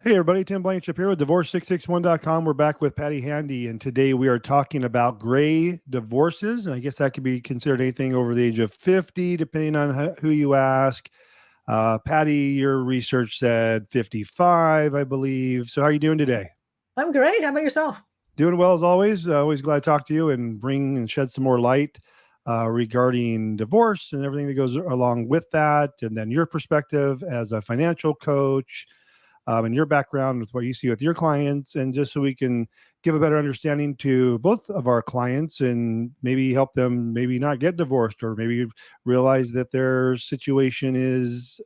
Hey everybody, Tim Blankenship here with divorce661.com. We're back with Patty Handy, and today we are talking about gray divorces. And I guess that could be considered anything over the age of 50, depending on who you ask. Patty, your research said 55, I believe. So how are you doing today? I'm great. How about yourself? Doing well as always. Always glad to talk to you and bring and shed some more light regarding divorce and everything that goes along with that. And then your perspective as a financial coach, and your background with what you see with your clients, and just so we can give a better understanding to both of our clients and maybe help them maybe not get divorced, or maybe realize that their situation is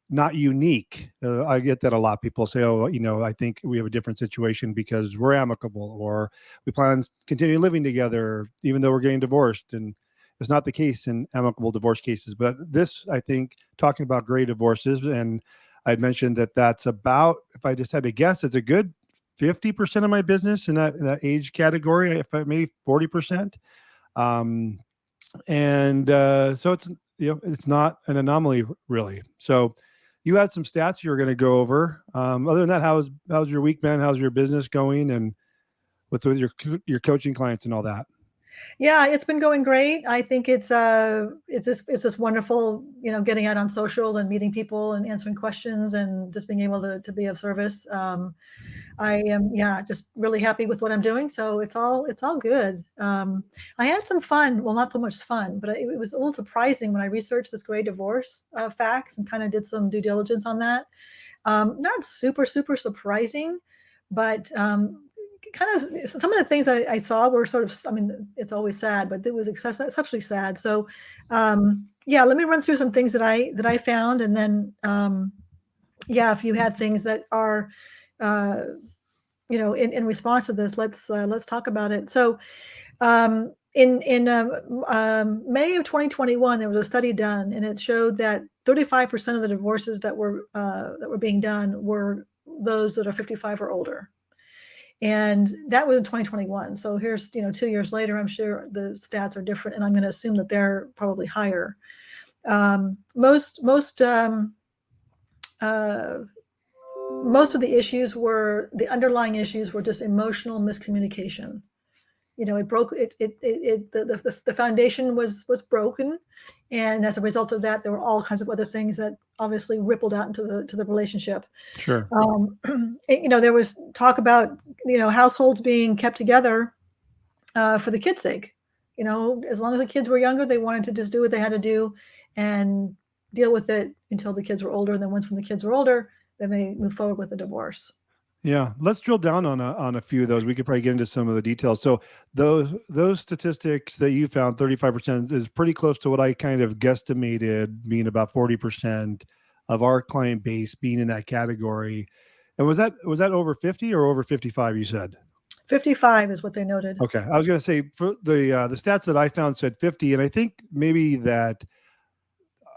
not unique. I get that a lot. People say, oh, I think we have a different situation because we're amicable, or we plan on continuing living together even though we're getting divorced. And it's not the case in amicable divorce cases. But this, I think, talking about gray divorces, and I'd mentioned that that's about, if I just had to guess, it's a good 50% of my business in that age category, if I maybe 40%. Um, and so it's not an anomaly really. So you had some stats you were going to go over. Other than that, how's your week been? How's your business going, and with your coaching clients and all that? Yeah, it's been going great. I think it's this wonderful, getting out on social and meeting people and answering questions and just being able to be of service. I am, yeah, just really happy with what I'm doing. So it's all good. I had some fun. Well, not so much fun, but it was a little surprising when I researched this gray divorce facts and kind of did some due diligence on that. Not super, super surprising, but kind of some of the things that I saw were sort of, I mean, it's always sad, but it was exceptionally sad. So, yeah, let me run through some things that I found, and then, yeah, if you had things that are, uh, in response to this, let's talk about it. So, in May of 2021, there was a study done, and it showed that 35% of the divorces that were being done were those that are 55 or older. And that was in 2021. So here's, 2 years later, I'm sure the stats are different, and I'm going to assume that they're probably higher. Most of the underlying issues were just emotional miscommunication. It broke the foundation was broken, and as a result of that, there were all kinds of other things that obviously rippled out into the relationship. Sure. There was talk about households being kept together for the kids' sake. As long as the kids were younger, they wanted to just do what they had to do and deal with it until the kids were older. And then when the kids were older, then they move forward with a divorce. Yeah, let's drill down on a few of those. We could probably get into some of the details. So those statistics that you found, 35% is pretty close to what I kind of guesstimated, being about 40% of our client base being in that category. And was that over 50 or over 55, you said? 55 is what they noted. Okay. I was going to say, for the stats that I found said 50, and I think maybe that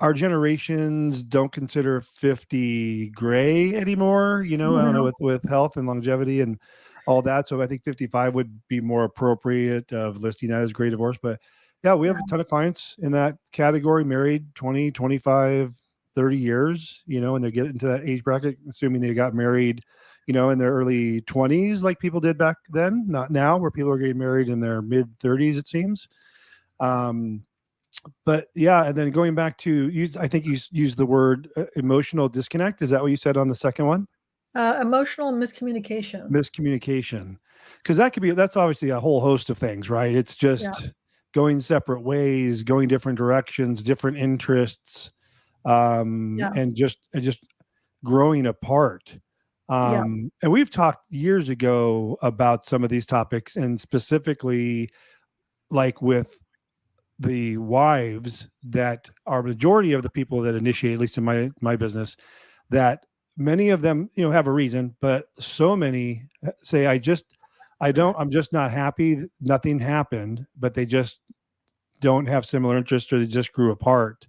our generations don't consider 50 gray anymore, I don't know, with health and longevity and all that. So I think 55 would be more appropriate of listing that as gray divorce. But yeah, we have a ton of clients in that category, married 20, 25, 30 years, and they get into that age bracket, assuming they got married, in their early 20s, like people did back then, not now, where people are getting married in their mid 30s, it seems. But yeah, and then going back to I think you used the word emotional disconnect. Is that what you said on the second one? Emotional miscommunication. Miscommunication, because that's obviously a whole host of things, right? It's just going separate ways, going different directions, different interests, and just growing apart. And we've talked years ago about some of these topics, and specifically, like with the wives that are majority of the people that initiate, at least in my business, that many of them, have a reason, but so many say, I'm just not happy. Nothing happened, but they just don't have similar interests, or they just grew apart.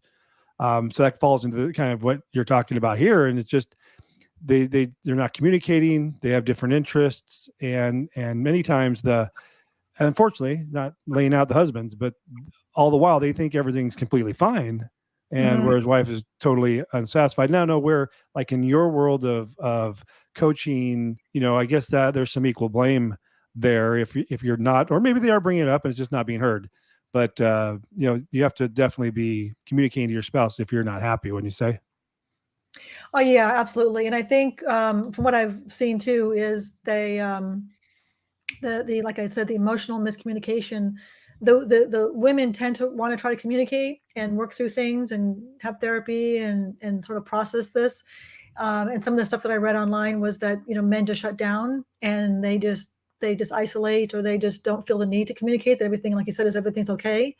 So that falls into the kind of what you're talking about here. And it's just, they're not communicating. They have different interests. And many times unfortunately, not laying out the husbands, but all the while they think everything's completely fine. and Mhm. where his wife is totally unsatisfied. Now, no, where like in your world of coaching, I guess that there's some equal blame there if you're not, or maybe they are bringing it up and it's just not being heard. But you have to definitely be communicating to your spouse if you're not happy when you say. Oh yeah, absolutely. And I think from what I've seen too is the like I said, the emotional miscommunication. The women tend to want to try to communicate and work through things and have therapy and sort of process this. And some of the stuff that I read online was that men just shut down and they just isolate, or they just don't feel the need to communicate. That everything, like you said, is everything's okay.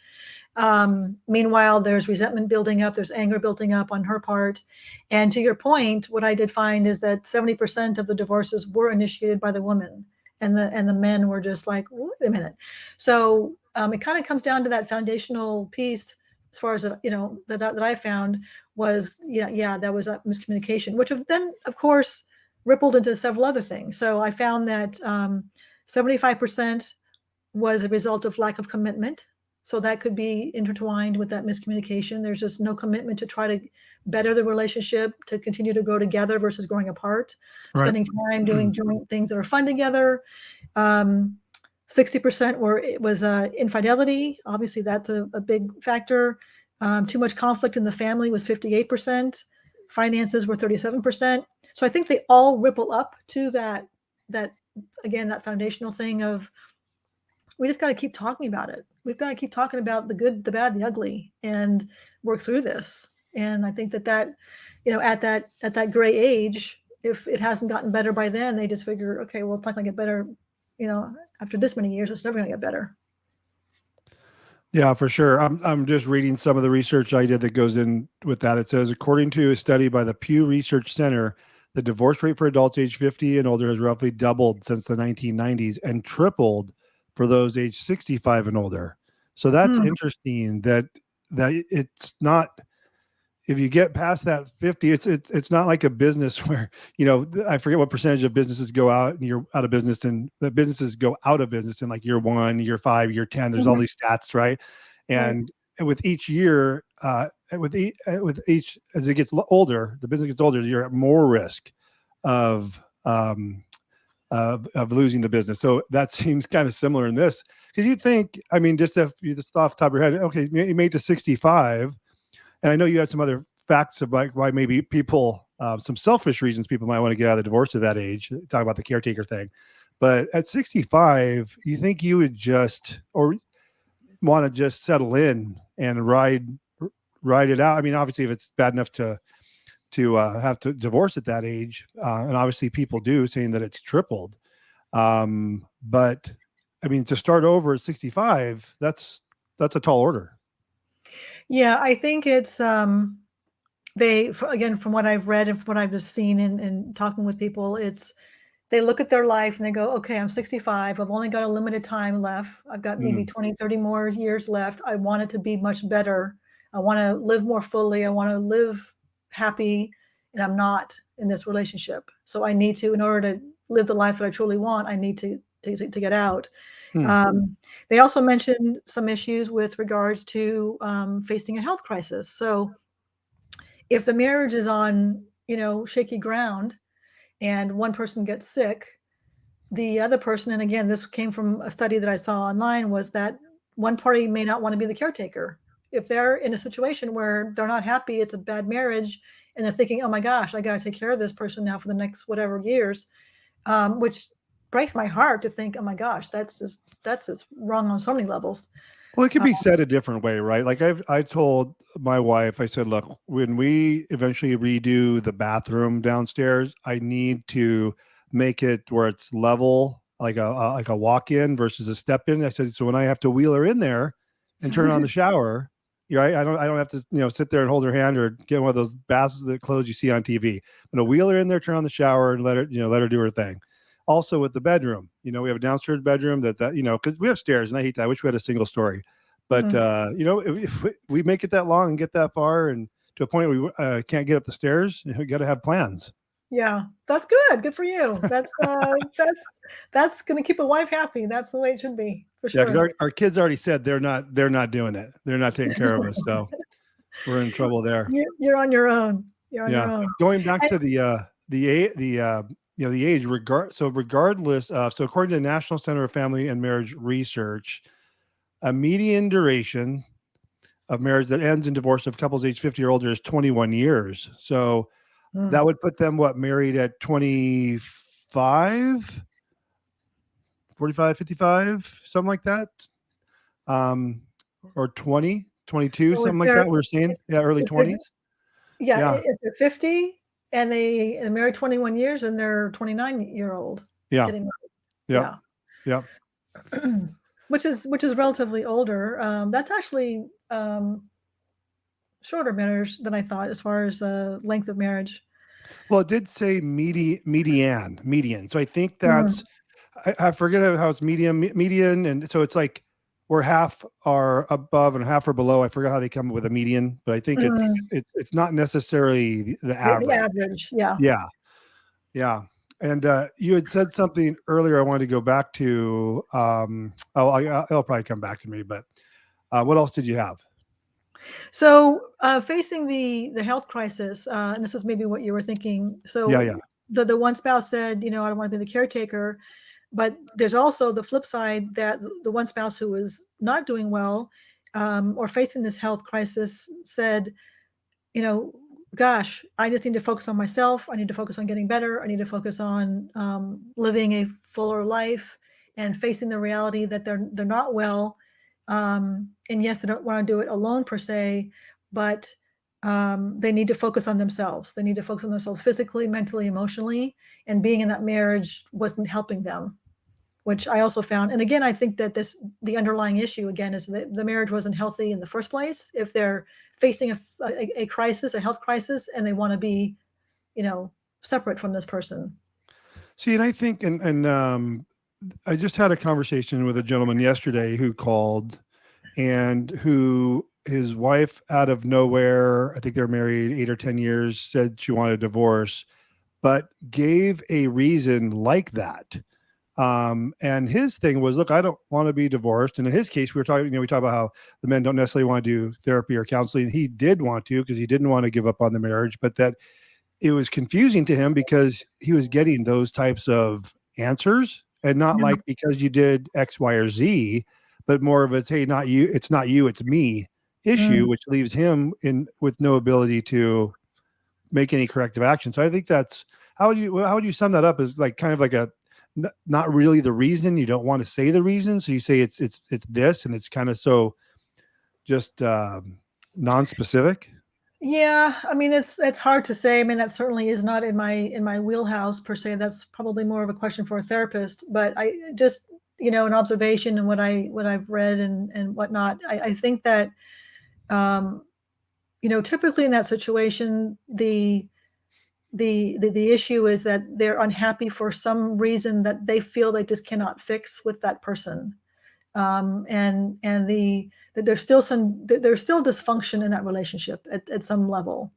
Meanwhile, there's resentment building up, there's anger building up on her part. And to your point, what I did find is that 70% of the divorces were initiated by the woman, and the men were just like, wait a minute. So it kind of comes down to that foundational piece, as far as that I found was, yeah, that was a miscommunication, which then, of course, rippled into several other things. So I found that 75% was a result of lack of commitment. So that could be intertwined with that miscommunication. There's just no commitment to try to better the relationship, to continue to grow together versus growing apart, Right. spending time doing joint things that are fun together. Um, 60% was infidelity. Obviously, that's a big factor. Too much conflict in the family was 58%. Finances were 37%. So I think they all ripple up to that again, that foundational thing of, we just got to keep talking about it. We've got to keep talking about the good, the bad, the ugly, and work through this. And I think at that gray age, if it hasn't gotten better by then, they just figure, okay, well, it's not going to get better. After this many years, it's never going to get better. Yeah, for sure. I'm just reading some of the research I did that goes in with that. It says, according to a study by the Pew Research Center, the divorce rate for adults age 50 and older has roughly doubled since the 1990s and tripled for those age 65 and older. So that's Hmm. interesting that it's not, if you get past that 50, it's not like a business where, I forget what percentage of businesses go out and you're out of business, and the businesses go out of business in like year 1, year 5, year 10. There's all Mhm. these stats, right? Right. And with each year, with each, as it gets older, the business gets older, you're at more risk of of losing the business. So that seems kind of similar in this, because you think, I mean, just if you just off the top of your head, okay, you made it to 65, and I know you had some other facts about why maybe people, some selfish reasons people might want to get out of the divorce at that age. Talk about the caretaker thing, but at 65, you think you would just, or want to just settle in and ride it out? I mean, obviously, if it's bad enough to have to divorce at that age, and obviously people do, saying that it's tripled. But I mean, to start over at 65, that's a tall order. Yeah, I think it's again, from what I've read and from what I've just seen and talking with people, it's they look at their life and they go, okay, I'm 65. I've only got a limited time left. I've got maybe Mm, 20, 30 more years left. I want it to be much better. I want to live more fully. I want to live happy. And I'm not in this relationship. So I need to, in order to live the life that I truly want, I need to get out. mm, Um, they also mentioned some issues with regards to facing a health crisis. So if the marriage is on, shaky ground and one person gets sick, the other person, and again, this came from a study that I saw online, was that one party may not want to be the caretaker. If they're in a situation where they're not happy, it's a bad marriage, and they're thinking, oh my gosh, I got to take care of this person now for the next whatever years, which breaks my heart to think, oh my gosh, that's just wrong on so many levels. Well, it could Uh, be said a different way, right? Like I told my wife, I said, look, when we eventually redo the bathroom downstairs, I need to make it where it's level, like a walk in versus a step in. I said, so when I have to wheel her in there and turn on the shower, right? I don't have to, sit there and hold her hand or get one of those baths that clothes you see on TV. I'm gonna wheel her in there, turn on the shower, and let her do her thing. Also with the bedroom, we have a downstairs bedroom that because we have stairs, and I hate that. I wish we had a single story. But mhm. if we make it that long and get that far, and to a point where we can't get up the stairs, we got to have plans. Yeah, that's good. Good for you. That's going to keep a wife happy. That's the way it should be, for Yeah, because sure. our kids already said they're not doing it. They're not taking care of us. So We're in trouble there. You're on your own. You're on your Yeah. own. Going back And, to the age regardless of, so according to the National Center of Family and Marriage Research, a median duration of marriage that ends in divorce of couples age 50 or older is 21 years. So that mm, would put them married at 25, 45, 55, something like that. Um, or 20, 22, so if something like that. they're We were saying, yeah, early if they're 20s. yeah, Yeah. if they're 50 and they're married 21 years and they're 29-year-old Yeah. getting married. Yep. Yeah. Yep. Which is relatively older. That's actually shorter marriage than I thought as far as length of marriage. Well, it did say median. So I think that's, Mm, I forget how it's median. And so it's like where half are above and half are below. I forgot how they come up with a median, but I think mm. it's not necessarily the The average. average, yeah. Yeah. Yeah. And you had said something earlier I wanted to go back to. It'll probably come back to me, but what else did you have? So facing the health crisis, and this is maybe what you were thinking. Yeah. So Yeah. the one spouse said, I don't want to be the caretaker, but there's also the flip side that the one spouse who was not doing well or facing this health crisis said, you know, gosh, I just need to focus on myself. I need to focus on getting better. I need to focus on living a fuller life and facing the reality that they're not well. And yes, they don't want to do it alone per se, but they need to focus on themselves. They need to focus on themselves physically, mentally, emotionally, and being in that marriage wasn't helping them, which I also found. And again, I think that the underlying issue again is that the marriage wasn't healthy in the first place. If they're facing a crisis, a health crisis, and they want to be, separate from this person. See, and I think, I just had a conversation with a gentleman yesterday who called and who his wife out of nowhere, I think they're married 8 or 10 years, said she wanted a divorce, but gave a reason like that. And his thing was, look, I don't want to be divorced. And in his case, we were talking, we talk about how the men don't necessarily want to do therapy or counseling. He did want to because he didn't want to give up on the marriage, but that it was confusing to him because he was getting those types of answers and not Yeah. like because you did X, Y, or Z, but more of it's, hey, not you, it's me issue, Mm. which leaves him in with no ability to make any corrective action. So I think that's how would you sum that up as like kind of like a not really the reason. You don't want to say the reason, so you say it's this, and it's kind of so just non-specific. Yeah, I mean it's hard to say. I mean that certainly is not in my wheelhouse per se. That's probably more of a question for a therapist. But I just an observation and what I've read and whatnot. I think that um, typically in that situation the issue is that they're unhappy for some reason that they feel they just cannot fix with that person, and that there's still dysfunction in that relationship at some level,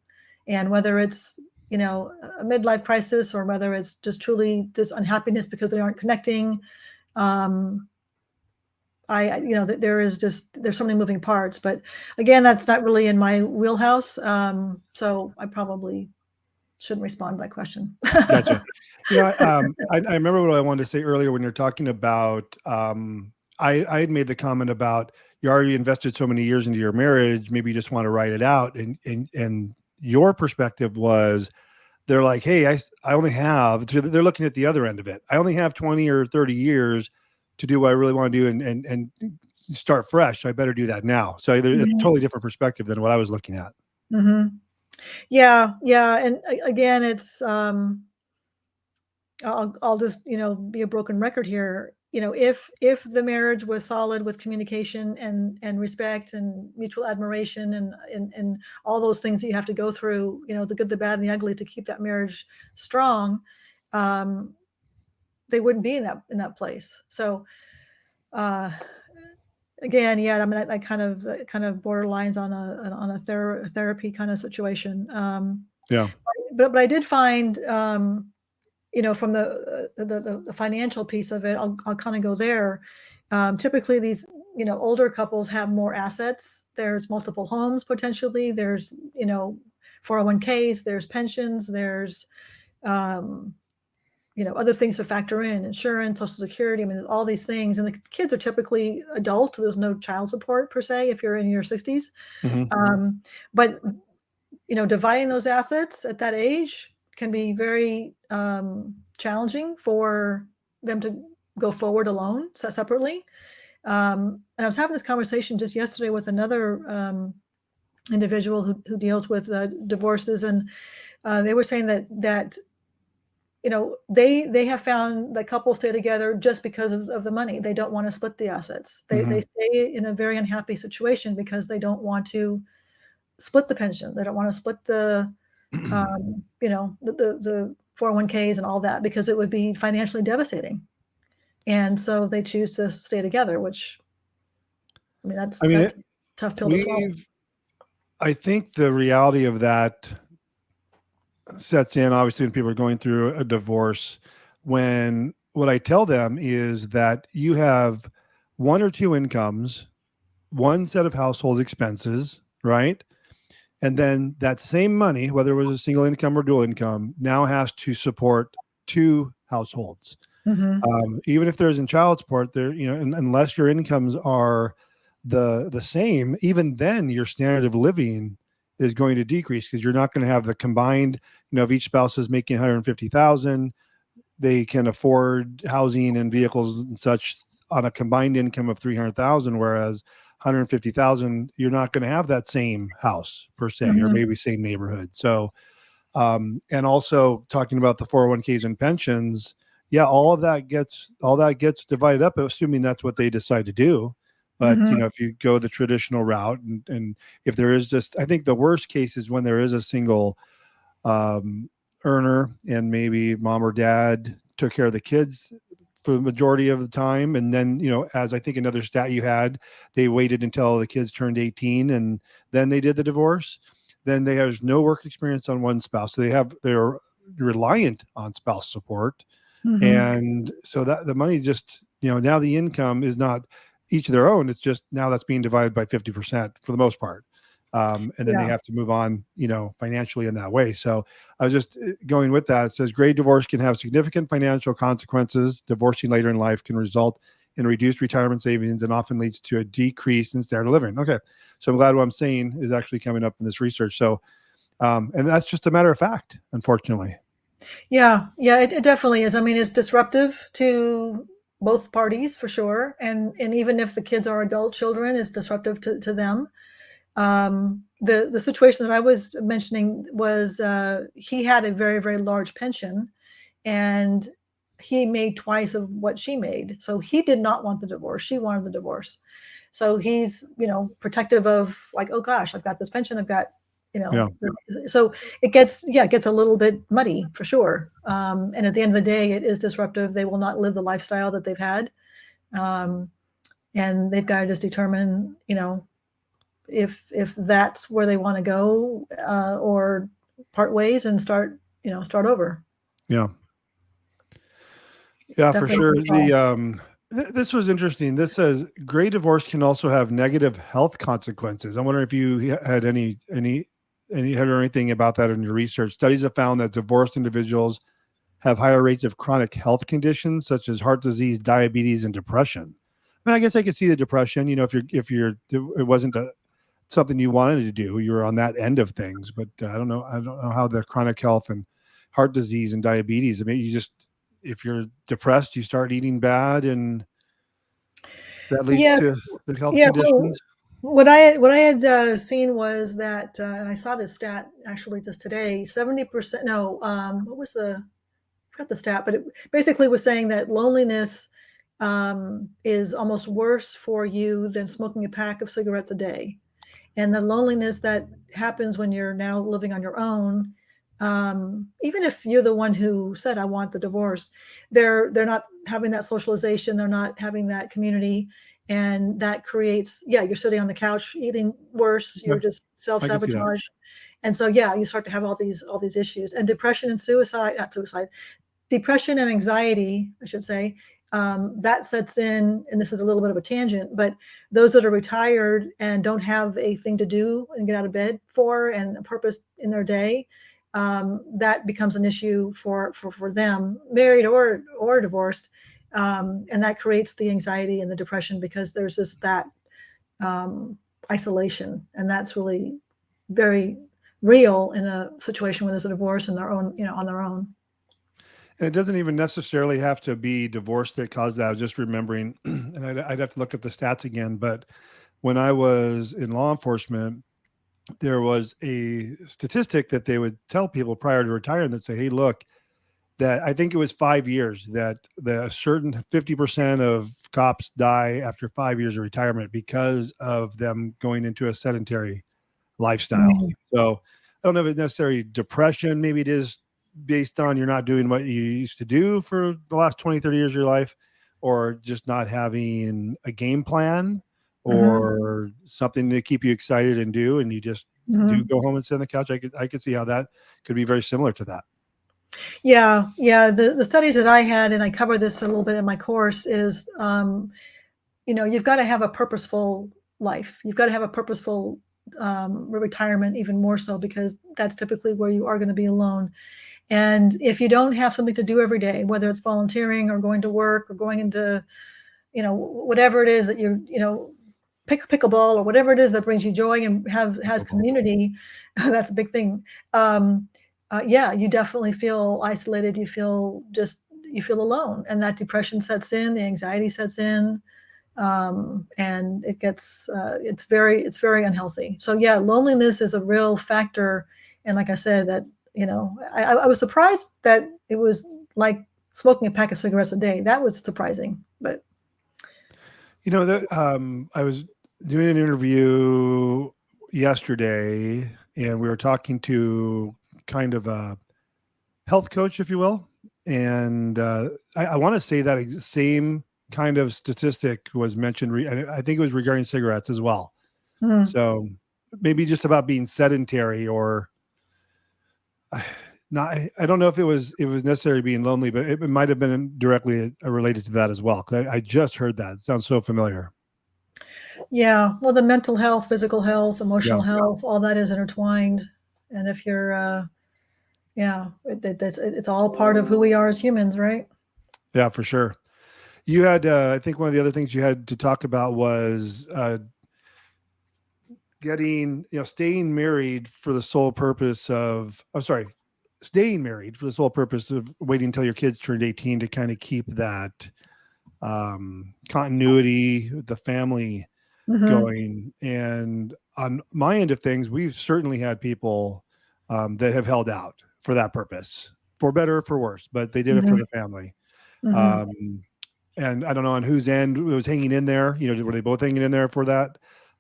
and whether it's a midlife crisis or whether it's just truly just unhappiness because they aren't connecting. um, there's so many moving parts, but again, that's not really in my wheelhouse. So I probably shouldn't respond to that question. Gotcha. I remember what I wanted to say earlier when you're talking about. I had made the comment about you already invested so many years into your marriage. Maybe you just want to write it out, and your perspective was they're like, hey, I only have. So they're looking at the other end of it. I only have 20 or 30 years to do what I really want to do, and start fresh. So I better do that now. So it's a Mhm. totally different perspective than what I was looking at. Mhm. Yeah, yeah, and again, it's I'll just be a broken record here. If the marriage was solid with communication and respect and mutual admiration and all those things that you have to go through, the good, the bad, and the ugly to keep that marriage strong, um, they wouldn't be in that place. So uh, again, yeah, I mean that kind of borderlines on a therapy kind of situation. Yeah. But I did find from the financial piece of it, I'll kind of go there. Typically, older couples have more assets. There's multiple homes potentially. There's 401ks. There's pensions. There's um, other things to factor in: insurance, Social Security. I mean, there's all these things, and the kids are typically adult. There's no child support per se if you're in your 60s. Mhm. But dividing those assets at that age can be very challenging for them to go forward alone, separately. And I was having this conversation just yesterday with another individual who deals with divorces, and they were saying that they have found that couples stay together just because of the money. They don't want to split the assets. They Mhm. stay in a very unhappy situation because they don't want to split the pension. They don't want to split the the 401ks and all that, because it would be financially devastating. And so they choose to stay together, which, I mean, I mean, that's a tough pill to swallow. I think the reality of that sets in obviously when people are going through a divorce, when what I tell them is that you have one or two incomes, one set of household expenses, right? And then that same money, whether it was a single income or dual income, now has to support two households. Hmm. Even if there's in child support, there, unless your incomes are the same, even then your standard of living is going to decrease because you're not going to have the combined. If each spouse is making 150,000, they can afford housing and vehicles and such on a combined income of 300,000, whereas 150,000, you're not going to have that same house per se, or Hmm. maybe same neighborhood. So and also talking about the 401ks and pensions, yeah, all that gets divided up, assuming that's what they decide to do. But Hmm. if you go the traditional route, and if there is just, I think the worst case is when there is a single um, earner and maybe mom or dad took care of the kids for the majority of the time, and then as I think another stat you had, they waited until the kids turned 18 and then they did the divorce. Then they have no work experience on one spouse, so they're reliant on spouse support. Hmm. And so that the money just, now the income is not each of their own. It's just now that's being divided by 50% for the most part. And then they Yeah. have to move on, financially in that way. So I was just going with that. It says great divorce can have significant financial consequences. Divorcing later in life can result in reduced retirement savings and often leads to a decrease in standard of living. Okay. So I'm glad what I'm saying is actually coming up in this research. So, and that's just a matter of fact, unfortunately. Yeah. Yeah. It definitely is. I mean, it's disruptive to both parties for sure. And even if the kids are adult children, it's disruptive to them. The situation that I was mentioning was he had a very, very large pension, and he made twice of what she made. So he did not want the divorce. She wanted the divorce. So he's, protective of, like, oh gosh, I've got this pension. I've got, you know, Yeah. so it gets a little bit muddy for sure. And at the end of the day, it is disruptive. They will not live the lifestyle that they've had. Um, and they've got to just determine, if that's where they want to go, or part ways and start over. Yeah. Yeah, for Definitely a sure. big call. This was interesting. This says gray divorce can also have negative health consequences. I wonder if you had any heard anything about that in your research. Studies have found that divorced individuals have higher rates of chronic health conditions such as heart disease, diabetes, and depression. I mean, I guess I could see the depression. It wasn't something you wanted to do, you were on that end of things. But I don't know how the chronic health and heart disease and diabetes. I mean, if you're depressed, you start eating bad, and that leads Yes. to the health Yeah. So conditions. what I had seen was that, and I saw this stat actually just today. 70%. No, what was I forgot the stat, but it basically was saying that loneliness is almost worse for you than smoking a pack of cigarettes a day. And the loneliness that happens when you're now living on your own, even if you're the one who said I want the divorce, they're not having that socialization, they're not having that community, and that creates, yeah, you're sitting on the couch eating worse, you're Okay, just I can see that. self-sabotage. And so, yeah, you start to have all these issues, and depression and suicide, not suicide, depression and anxiety, I should say, that sets in, and this is a little bit of a tangent, but those that are retired and don't have a thing to do and get out of bed for and a purpose in their day, that becomes an issue for them, married or divorced, and that creates the anxiety and the depression because there's just that um, isolation, and that's really very real in a situation where there's a divorce and their own, on their own. And it doesn't even necessarily have to be divorce that caused that. I was just remembering, and I'd have to look at the stats again, but when I was in law enforcement, there was a statistic that they would tell people prior to retiring that say, hey, look, that I think it was 5 years that the certain 50% of cops die after 5 years of retirement because of them going into a sedentary lifestyle. Mhm. So I don't know if it's necessarily depression. Maybe it is based on you're not doing what you used to do for the last 20, 30 years of your life, or just not having a game plan Mhm. or something to keep you excited and do. And you just do Mhm. go home and sit on the couch. I could see how that could be very similar to that. Yeah, yeah. The studies that I had, and I cover this a little bit in my course, is you've got to have a purposeful life. You've got to have a purposeful retirement, even more so because that's typically where you are going to be alone. And if you don't have something to do every day, whether it's volunteering or going to work or going into, whatever it is that pickleball or whatever it is that brings you joy and has community, that's a big thing. Yeah, you definitely feel isolated. You feel alone, and that depression sets in, the anxiety sets in, and it's very unhealthy. So yeah, loneliness is a real factor. And like I said, that I was surprised that it was like smoking a pack of cigarettes a day. That was surprising, but I was doing an interview yesterday, and we were talking to kind of a health coach, if you will. And I want to say that same kind of statistic was mentioned. And I think it was regarding cigarettes as well. mm, So maybe just about being sedentary or not. I don't know if it was necessarily being lonely, but it might have been directly related to that as well. 'Cause I just heard that. It sounds so familiar. yeah, well, the mental health, physical health, Yeah. emotional health, all that is intertwined. And if you're, yeah, it's all part of who we are as humans, right? Yeah, for sure. You had, I think one of the other things you had to talk about was staying married for the sole purpose of, I'm sorry, staying married for the sole purpose of waiting until your kids turned 18 to kind of keep that continuity, the family Mm-hmm. going. And on my end of things, we've certainly had people that have held out for that purpose, for better or for worse, but they did it for Mm-hmm. the family. Mm-hmm. Um, and I don't know on whose end it was hanging in there. Were they both hanging in there for that?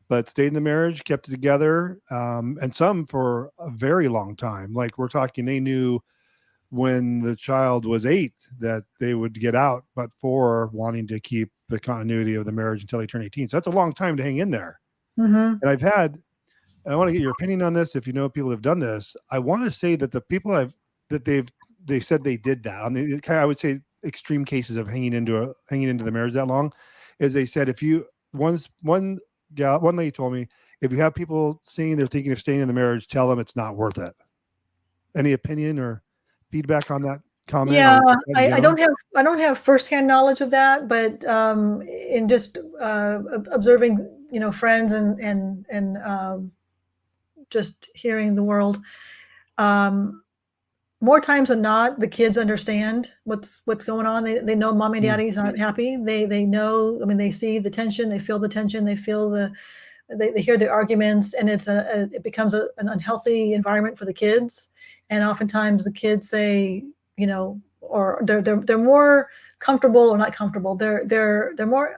But stayed in the marriage, kept it together, and some for a very long time. Like we're talking, they knew when the child was 8 that they would get out, but for wanting to keep the continuity of the marriage until they turn 18. So that's a long time to hang in there. Mm-hmm. And I want to get your opinion on this. If you know people have done this, I want to say that the people that they said they did that on the kind of, I would say extreme cases of hanging into the marriage that long, is they said if you one lady told me if you have people saying they're thinking of staying in the marriage, tell them it's not worth it. Any opinion or feedback on that comment Yeah, or in I general? don't have firsthand knowledge of that, but in just observing, friends and just hearing the world, um, more times than not, the kids understand what's going on. They know mommy and Mm, daddy's aren't happy. They know. I mean, they see the tension. They feel the tension. They feel they hear the arguments, and it becomes an unhealthy environment for the kids. And oftentimes the kids say, or they're more comfortable or not comfortable. They're more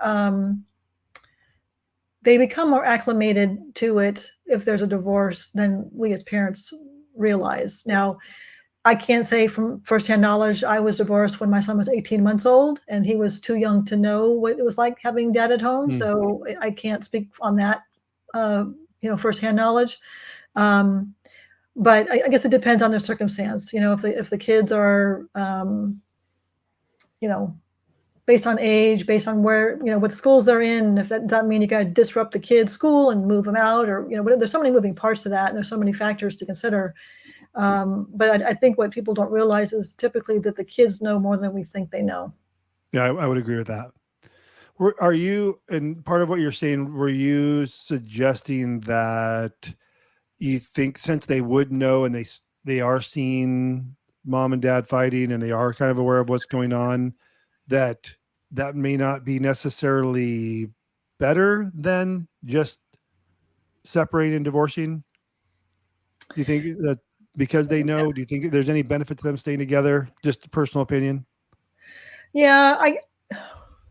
they become more acclimated to it if there's a divorce than we as parents realize. Now, I can't say from firsthand knowledge. I was divorced when my son was 18 months old, and he was too young to know what it was like having dad at home. mm. So I can't speak on that, uh, firsthand knowledge. Um, but I guess it depends on the circumstance. If the kids are, you know, based on age, based on where, what schools they're in. If that doesn't mean you got to disrupt the kid's school and move them out, or, there's so many moving parts to that, and there's so many factors to consider. But I think what people don't realize is typically that the kids know more than we think they know. Yeah, I would agree with that. Are you, and part of what you're saying, were you suggesting that you think since they would know and they are seeing mom and dad fighting and they are kind of aware of what's going on, that that may not be necessarily better than just separating and divorcing? Do you think that because they know, do you think there's any benefit to them staying together? Just a personal opinion. Yeah,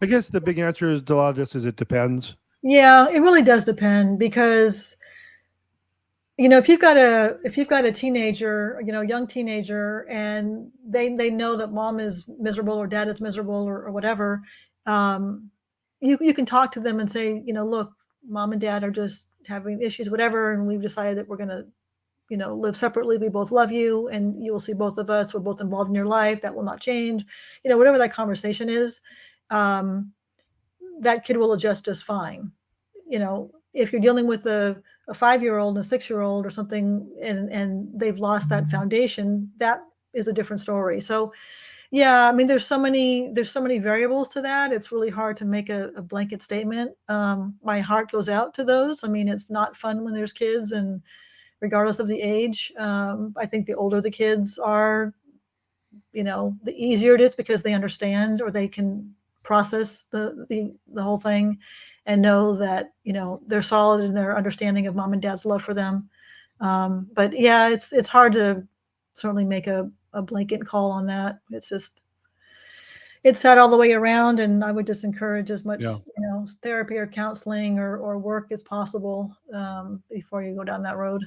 I guess the big answer is to a lot of this is it depends. yeah, it really does depend, because if you've got a teenager, young teenager, and they know that mom is miserable or dad is miserable, or whatever, you can talk to them and say, look, mom and dad are just having issues, whatever, and we've decided that we're going to live separately. We both love you, and you will see both of us. We're both involved in your life. That will not change. Whatever that conversation is, that kid will adjust just fine. If you're dealing with a 5-year-old and a 6-year-old or something, and they've lost that foundation, that is a different story. So yeah, I mean, there's so many variables to that. It's really hard to make a blanket statement. My heart goes out to those. I mean, it's not fun when there's kids, and regardless of the age, I think the older the kids are, the easier it is, because they understand, or they can process the whole thing, and know that they're solid in their understanding of mom and dad's love for them. But yeah, it's hard to certainly make a blanket call on that. It's sad all the way around, and I would just encourage as much Yeah. therapy or counseling or work as possible before you go down that road.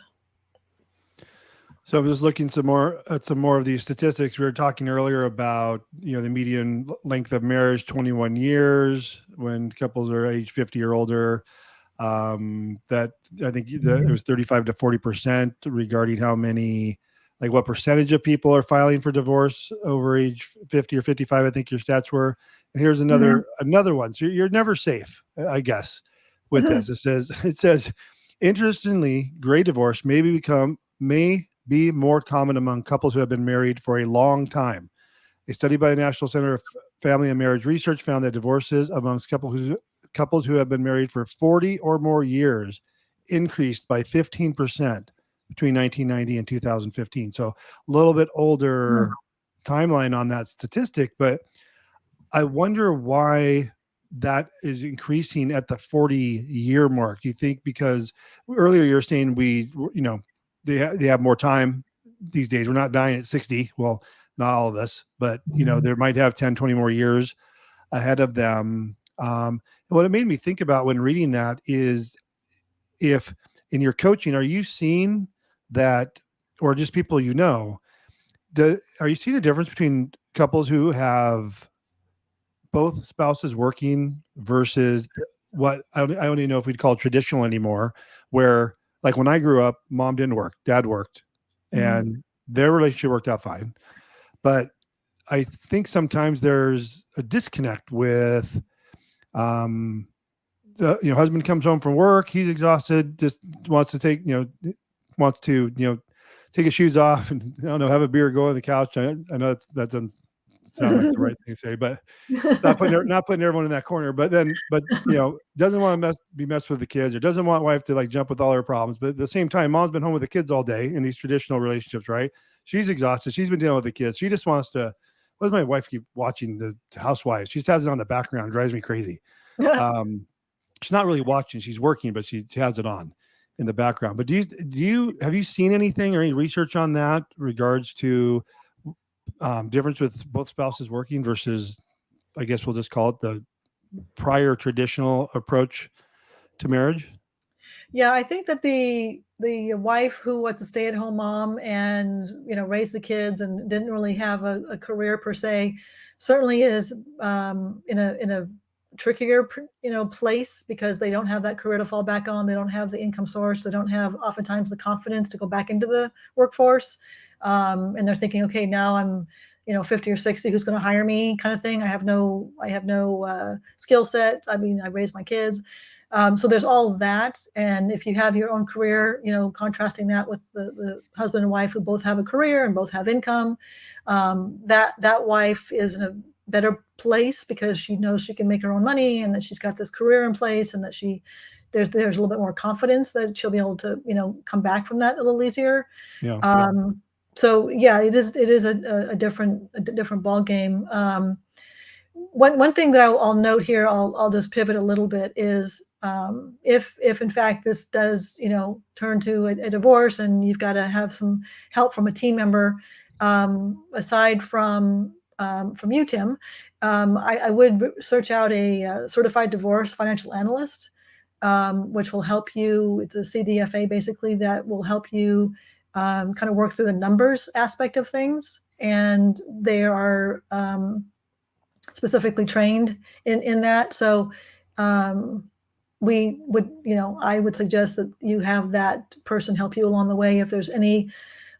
So I'm just looking at some more of these statistics. We were talking earlier about, the median length of marriage, 21 years when couples are age 50 or older. That I think it was 35 to 40% regarding how many, like what percentage of people are filing for divorce over age 50 or 55. I think your stats were. And here's another one. So you're never safe, I guess, with this. It says, interestingly, gray divorce may be more common among couples who have been married for a long time. A study by the National Center of Family and Marriage Research found that divorces amongst couples who have been married for 40 or more years increased by 15% between 1990 and 2015. So a little bit older timeline on that statistic, but I wonder why that is increasing at the 40-year mark. Do you think because earlier you're saying they have more time these days. We're not dying at 60. Well, not all of us, but there might have 10, 20 more years ahead of them. What it made me think about when reading that is, if in your coaching, are you seeing that, or just people are you seeing a difference between couples who have both spouses working versus what I don't even know if we'd call traditional anymore, where like when I grew up, mom didn't work, dad worked, and their relationship worked out fine. But I think sometimes there's a disconnect with the husband comes home from work, he's exhausted, just wants to take take his shoes off and I don't know, have a beer, go on the couch. I know that doesn't sound like the right thing to say, but not putting everyone in that corner. But doesn't want to be messed with the kids, or doesn't want wife to like jump with all her problems. But at the same time, mom's been home with the kids all day in these traditional relationships, right? She's exhausted. She's been dealing with the kids. She just wants to. Why does my wife keep watching the Housewives? She just has it on the background. It drives me crazy. She's not really watching. She's working, but she has it on in the background. But have you seen anything or any research on that regards to difference with both spouses working versus, I guess we'll just call it the prior traditional approach to marriage? Yeah, I think that the wife who was a stay-at-home mom and raised the kids and didn't really have a career per se certainly is in a trickier place, because they don't have that career to fall back on. They don't have the income source. They don't have oftentimes the confidence to go back into the workforce, and they're thinking, okay, now I'm 50 or 60 who's going to hire me kind of thing. I have no skill set. I mean, I raised my kids. So there's all of that. And if you have your own career, contrasting that with the husband and wife who both have a career and both have income, that wife is in a better place because she knows she can make her own money and that she's got this career in place and that there's a little bit more confidence that she'll be able to, come back from that a little easier. Yeah. So yeah, it is a different ball game. One thing that I'll note here, I'll just pivot a little bit is if in fact this does turn to a divorce and you've got to have some help from a team member, aside from you, Tim, I would search out a certified divorce financial analyst, which will help you. It's a CDFA basically that will help you kind of work through the numbers aspect of things, and they are specifically trained in that. So we would, I would suggest that you have that person help you along the way if there's any,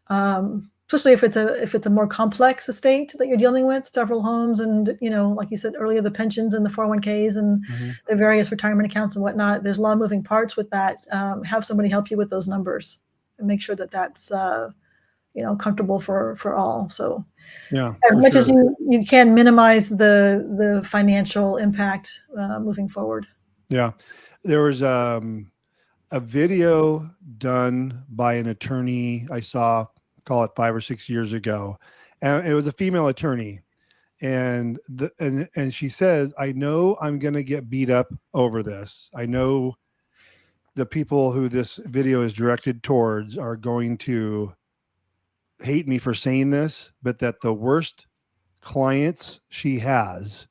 especially if it's a more complex estate that you're dealing with, several homes, and like you said earlier, the pensions and the 401ks and the various retirement accounts and whatnot. There's a lot of moving parts with that. Have somebody help you with those numbers and make sure that that's comfortable for all. So Yeah, as much as sure. you can minimize the financial impact moving forward. Yeah. There was a video done by an attorney I saw, call it 5 or 6 years ago. And it was a female attorney. And and she says, I know I'm going to get beat up over this. I know the people who this video is directed towards are going to hate me for saying this, but that the worst clients she has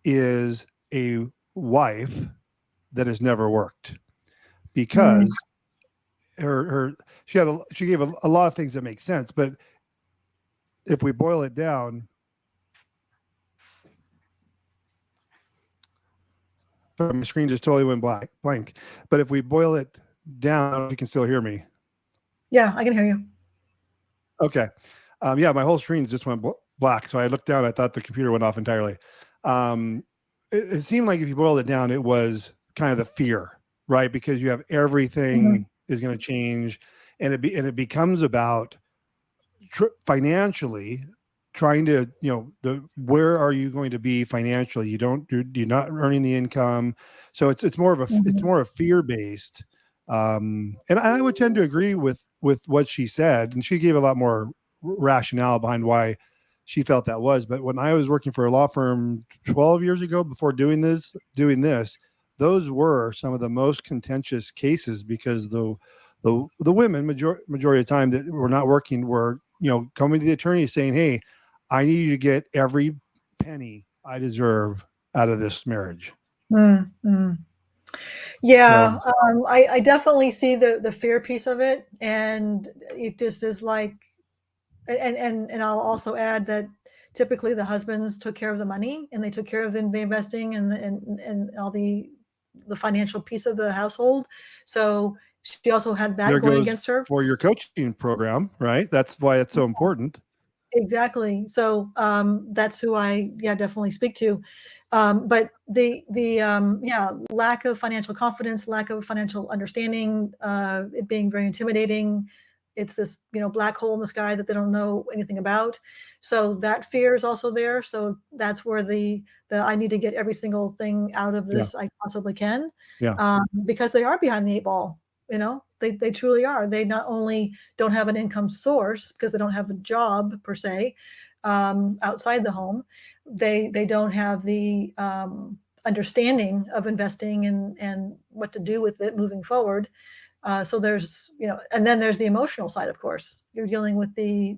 is a wife that has never worked, because her she gave a lot of things that make sense, but if we boil it down, my screen just totally went blank. But if we boil it down, I don't know if you can still hear me. Yeah, I can hear you. Okay. Yeah, my whole screen just went black. So I looked down. I thought the computer went off entirely. It seemed like if you boiled it down, it was kind of the fear, right? Because you have everything is going to change, and it becomes about financially trying to, where are you going to be financially? You're not earning the income. So it's more of it's more of fear based. And I would tend to agree with what she said. And she gave a lot more rationale behind why she felt that was. But when I was working for a law firm 12 years ago, before doing this, those were some of the most contentious cases, because the women majority of the time that were not working were, coming to the attorney saying, hey, I need you to get every penny I deserve out of this marriage. Yeah, I definitely see the fear piece of it, and it just is like, and I'll also add that typically the husbands took care of the money and they took care of the investing and all the financial piece of the household. So she also had that There going goes against her. for your coaching program, right? That's why it's so important. Exactly. So that's who I definitely speak to. But the lack of financial confidence, lack of financial understanding, it being very intimidating. It's this black hole in the sky that they don't know anything about. So that fear is also there. So that's where the I need to get every single thing out of this I possibly can, because they are behind the 8 ball. They truly are. They not only don't have an income source because they don't have a job per se outside the home, they don't have the understanding of investing and what to do with it moving forward. So there's and then there's the emotional side. Of course, you're dealing with the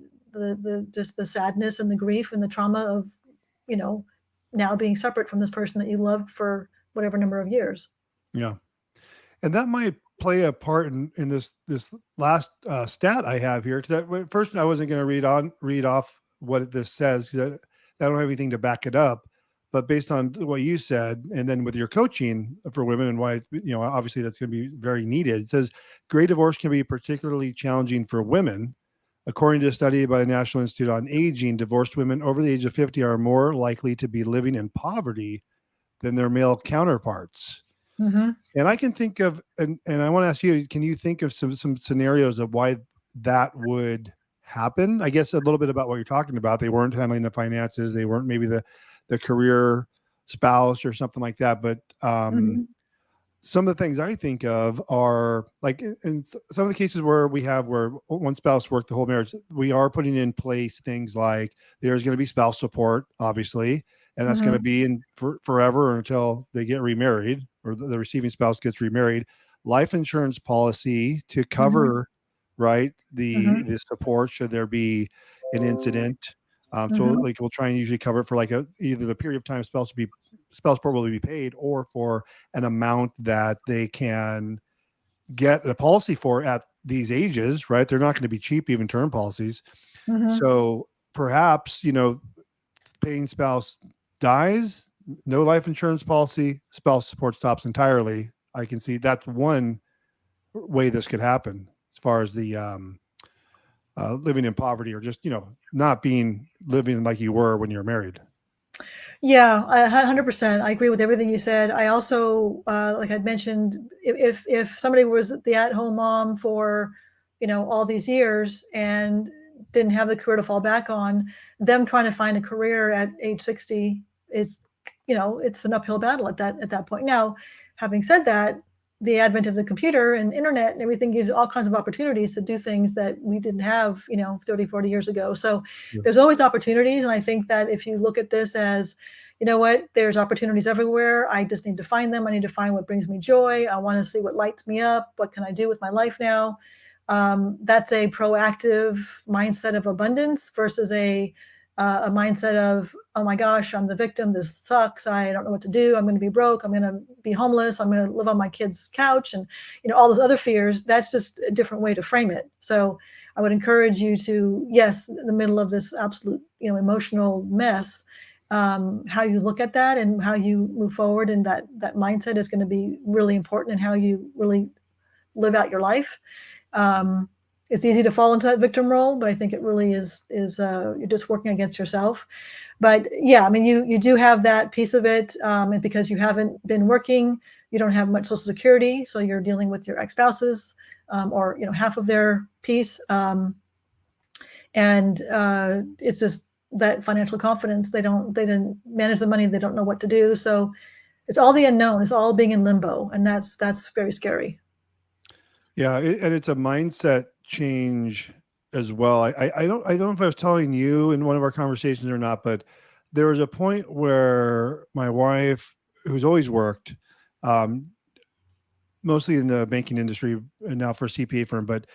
just the sadness and the grief and the trauma of now being separate from this person that you loved for whatever number of years. Yeah. And that might play a part in this last stat I have here. Because at first I wasn't going to read off what this says, because I don't have anything to back it up. But based on what you said, and then with your coaching for women and why, obviously that's going to be very needed. It says, great divorce can be particularly challenging for women According to a study by the National Institute on Aging, divorced women over the age of 50 are more likely to be living in poverty than their male counterparts. Hmm. And I can think of, and I want to ask you, can you think of some scenarios of why that would happen? I guess a little bit about what you're talking about. They weren't handling the finances. They weren't maybe the career spouse or something like that. But Hmm. some of the things I think of are like in some of the cases where we have where one spouse worked the whole marriage, we are putting in place things like there's going to be spouse support, obviously, and that's going to Hmm. be in forever until they get remarried or the receiving spouse gets remarried. Life insurance policy to Hmm. cover, right, Hmm. the support should there be an incident. So Hmm. like we'll try and usually cover it for like either the period of time spouse support will be paid or for an amount that they can get a policy for at these ages, right? They're not going to be cheap, even term policies. Hmm. So perhaps, paying spouse dies, no life insurance policy, spouse support stops entirely. I can see that's one way this could happen as far as the living in poverty or just, not being living like you were when you're married. Yeah, 100%. I agree with everything you said. I also, like I'd mentioned, if somebody was the at-home mom for, all these years and didn't have the career to fall back on, them trying to find a career at age 60 is, it's an uphill battle at that point. Now, having said that, the advent of the computer and internet and everything gives all kinds of opportunities to do things that we didn't have, 30, 40 years ago. So Yeah. there's always opportunities. And I think that if you look at this as, you know what, there's opportunities everywhere. I just need to find them. I need to find what brings me joy. I want to see what lights me up. What can I do with my life now? That's a proactive mindset of abundance versus a mindset of, oh my gosh, I'm the victim. This sucks. I don't know what to do. I'm going to be broke. I'm going to be homeless. I'm going to live on my kid's couch, and all those other fears. That's just a different way to frame it. So I would encourage you to, yes, in the middle of this absolute, emotional mess, how you look at that and how you move forward, and that mindset is going to be really important in how you really live out your life. Um, it's easy to fall into that victim role, but I think it really is you're just working against yourself. But yeah, I mean, you do have that piece of it, and because you haven't been working, you don't have much Social Security, so you're dealing with your ex-spouses, or half of their piece, and it's just that financial confidence. They didn't manage the money. They don't know what to do. So it's all the unknown. It's all being in limbo, and that's very scary. Yeah, and it's a mindset change as well. I don't know if I was telling you in one of our conversations or not, but there was a point where my wife, who's always worked, um, mostly in the banking industry and now for a CPA firm, but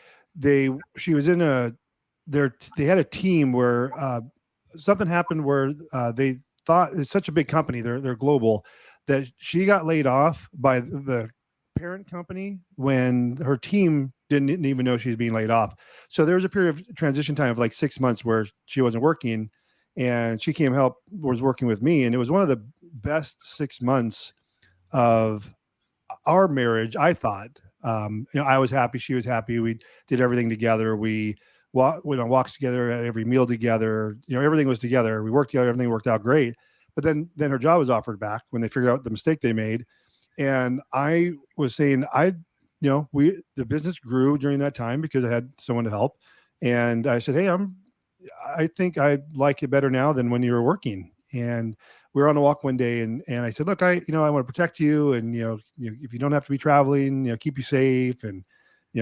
she was in they had a team where something happened where they thought it's such a big company, they're global, that she got laid off by the parent company when her team didn't even know she was being laid off. So there was a period of transition time of like 6 months where she wasn't working, and she was working with me, and it was one of the best 6 months of our marriage. I thought, I was happy, she was happy. We did everything together. We went on walks together, at every meal together. Everything was together. We worked together. Everything worked out great. But then her job was offered back when they figured out the mistake they made. And I was saying, the business grew during that time because I had someone to help. And I said, hey, I think I like it better now than when you were working. And we were on a walk one day, and I said, look, I want to protect you. And, if you don't have to be traveling, keep you safe, and,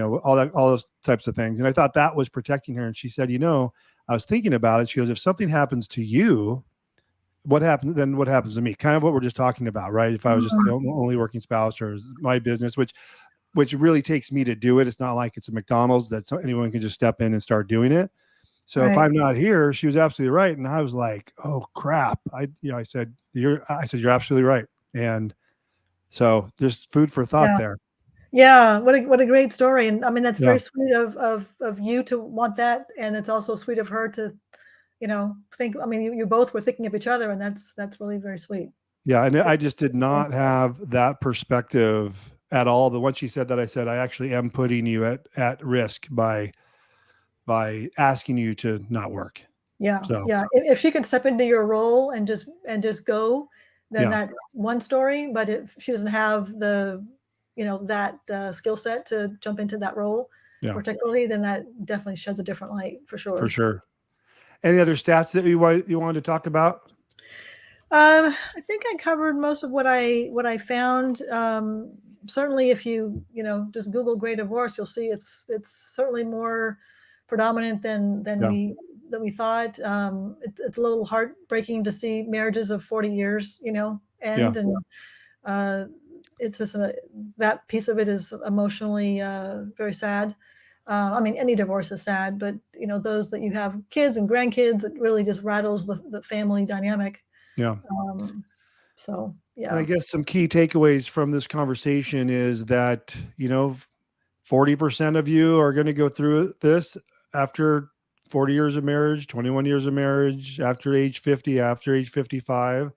all those types of things. And I thought that was protecting her. And she said, I was thinking about it. She goes, if something happens to you, what happens then? What happens to me? Kind of what we're just talking about, right? If I was just the Mhm. only working spouse, or my business, which really takes me to do it. It's not like it's a McDonald's that anyone can just step in and start doing it. So if Right. I'm not here, she was absolutely right. And I was like, oh crap. I said, you're absolutely right. And so there's food for thought Yeah. there. Yeah. What a great story. And I mean, that's Yeah. very sweet of you to want that, and it's also sweet of her to, think. I mean, you both were thinking of each other, and that's really very sweet. Yeah. And I just did not have that perspective at all. But once she said that, I said, I actually am putting you at risk by by asking you to not work. Yeah, So yeah. If she can step into your role and just go, then yeah, that's one story. But if she doesn't have that skill set to jump into that role, yeah, particularly, then that definitely sheds a different light for for sure. sure. Any other stats that you wanted to talk about? I think I covered most of what I found. Certainly, if just Google Great Divorce, you'll see it's certainly more predominant than Yeah, we thought. It's a little heartbreaking to see marriages of 40 years, yeah, end, and uh, it's just that piece of it is emotionally very sad. I mean, any divorce is sad, but those that you have kids and grandkids, it really just rattles the family dynamic. yeah. Um, so And I yeah, guess some key takeaways from this conversation is that, 40% of you are going to go through this after 40 years of marriage, 21 years of marriage, after age 50, after age 55.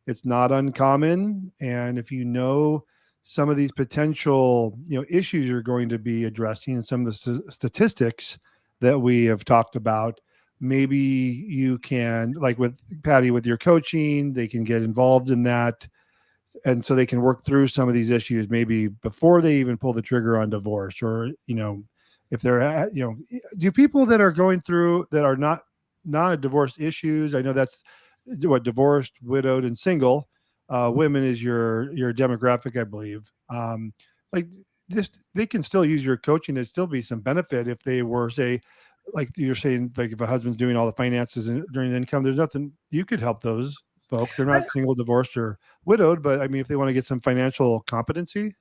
It's not uncommon. And if you know some of these potential, issues you're going to be addressing and some of the statistics that we have talked about, maybe you can, like with Patty, with your coaching, they can get involved in that, and so they can work through some of these issues maybe before they even pull the trigger on divorce. Or if they're do people that are going through that are not divorce issues, I know that's what divorced, widowed, and single women is your demographic, I believe. Like, just they can still use your coaching. There'd still be some benefit if they were, say, like you're saying, like if a husband's doing all the finances and during the income, there's nothing you could help those folks. They're I, not single, divorced, or widowed, but I mean, if they want to get some financial competency.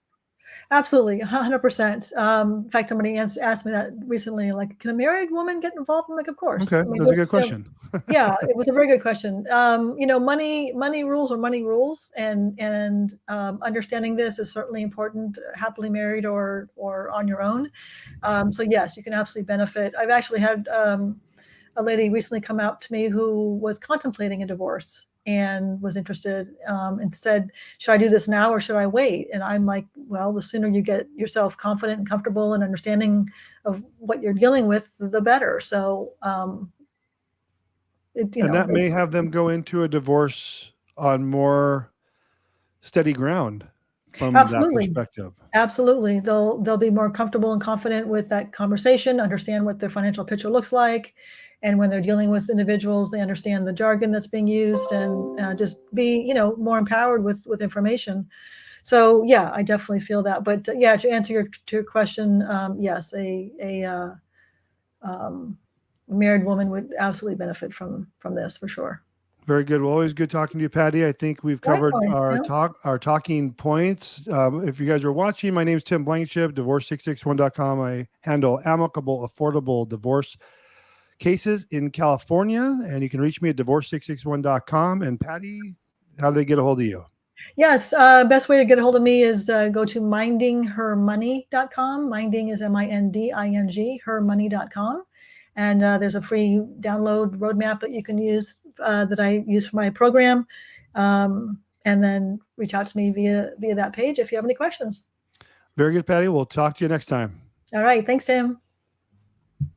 absolutely, 100%. In fact, somebody asked me that recently, like, can a married woman get involved? I'm like, of course. Okay, I mean, that's a good question. yeah, it was a very good question. Money rules are money rules, and understanding this is certainly important, happily married or on your own. So yes, you can absolutely benefit. I've actually had a lady recently come out to me who was contemplating a divorce and was interested, and said, should I do this now or should I wait? And I'm like, well, the sooner you get yourself confident and comfortable and understanding of what you're dealing with, the better. So it, you And know that may have them go into a divorce on more steady ground from that Absolutely. perspective. Absolutely. They'll be more comfortable and confident with that conversation, understand what their financial picture looks like. And when they're dealing with individuals, they understand the jargon that's being used, and just be, more empowered with information. So yeah, I definitely feel that. But yeah, to answer your question, yes, a um, married woman would absolutely benefit from this for sure. Very good. Well, always good talking to you, Patty. I think we've covered Likewise. Yeah. our talking points. If you guys are watching, my name is Tim Blankenship, divorce661.com. I handle amicable, affordable divorce cases in California, and you can reach me at divorce661.com. And Patty, how do they get a hold of you? Yes, best way to get a hold of me is go to mindinghermoney.com. Minding is MINDING, hermoney.com. And there's a free download roadmap that you can use, that I use for my program. And then reach out to me via that page if you have any questions. Very good, Patty. We'll talk to you next time. All right. Thanks, Tim.